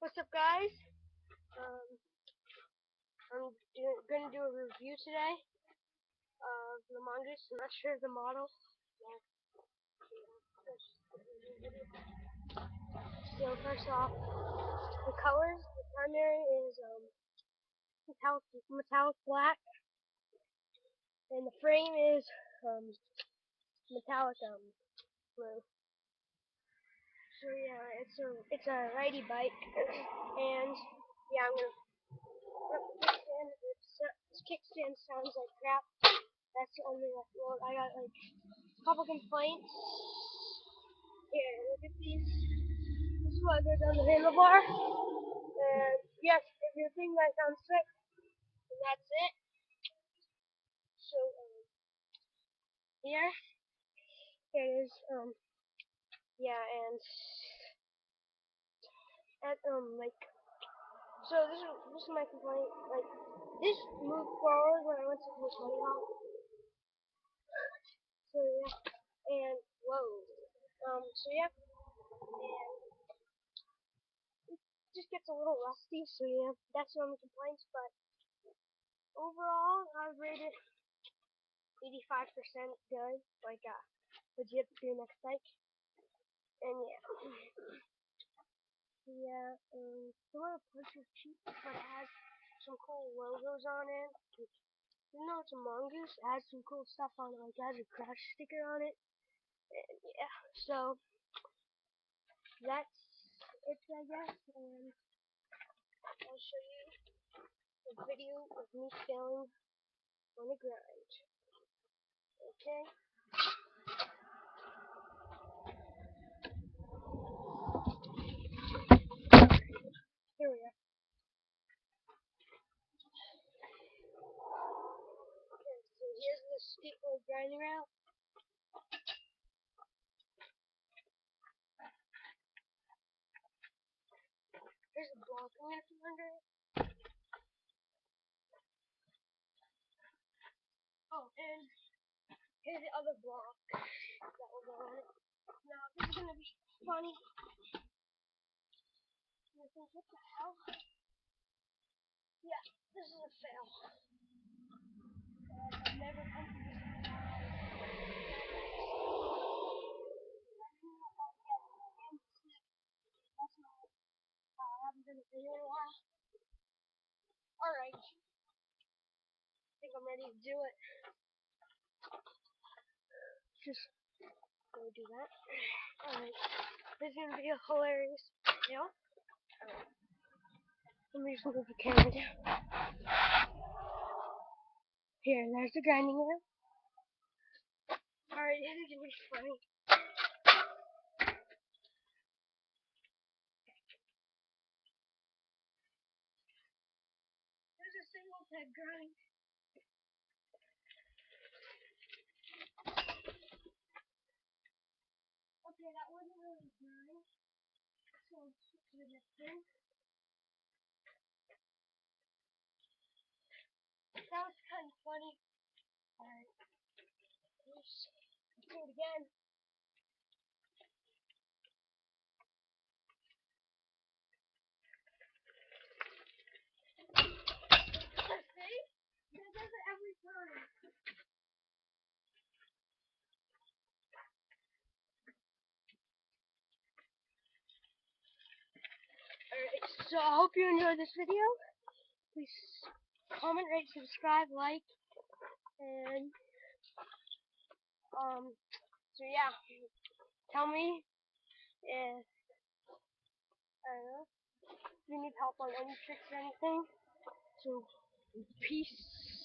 What's up, guys? Um, I'm gonna do a review today of the mongoose. I'm not sure of the model. So first off, the colors. The primary is metallic black, and the frame is metallic blue. So yeah, it's a righty bike, and yeah, I'm gonna kickstand. This kickstand sounds like crap. That's the only well, I got like a couple complaints. Here, look at these. This is what goes on the handlebar. And yes, if you think that sounds sick, then that's it. So here it is. Yeah, and at like so this is my complaint. Like this moved forward when I went to the money hall. So yeah, and whoa. So yeah, and it just gets a little rusty. So yeah, that's the only complaints. But overall, I'd rate it 85% good. Like legit BMX bike. And yeah. Yeah, some of the parts are cheap, but it has some cool logos on it. Even though it's a mongoose, it has some cool stuff on it, like it has a crash sticker on it. And yeah, so that's it, I guess. And I'll show you a video of me failing on the grind. Okay? Here we are. Okay, so here's the skateboard grinding route. Here's a block I'm gonna put under it. Oh, and here's the other block that will go on it. Now, this is gonna be funny. I think, what the hell? Yeah, this is a fail. I've never come to this before. I haven't done a video in a while. Alright. I think I'm ready to do it. Just go do that. Alright. This is gonna be a hilarious fail. Alright. Let me just move the camera down. Here, there's the grinding wheel. Alright, this is gonna be funny. There's a single peg grind. Okay, that wasn't really grind. So let's switch to the next thing. That was kind of funny. Alright. Let's do it again. See? That does it every time. Alright, so I hope you enjoyed this video. Please comment, rate, subscribe, like, and so yeah, tell me if I don't know if you need help on any tricks or anything. So peace.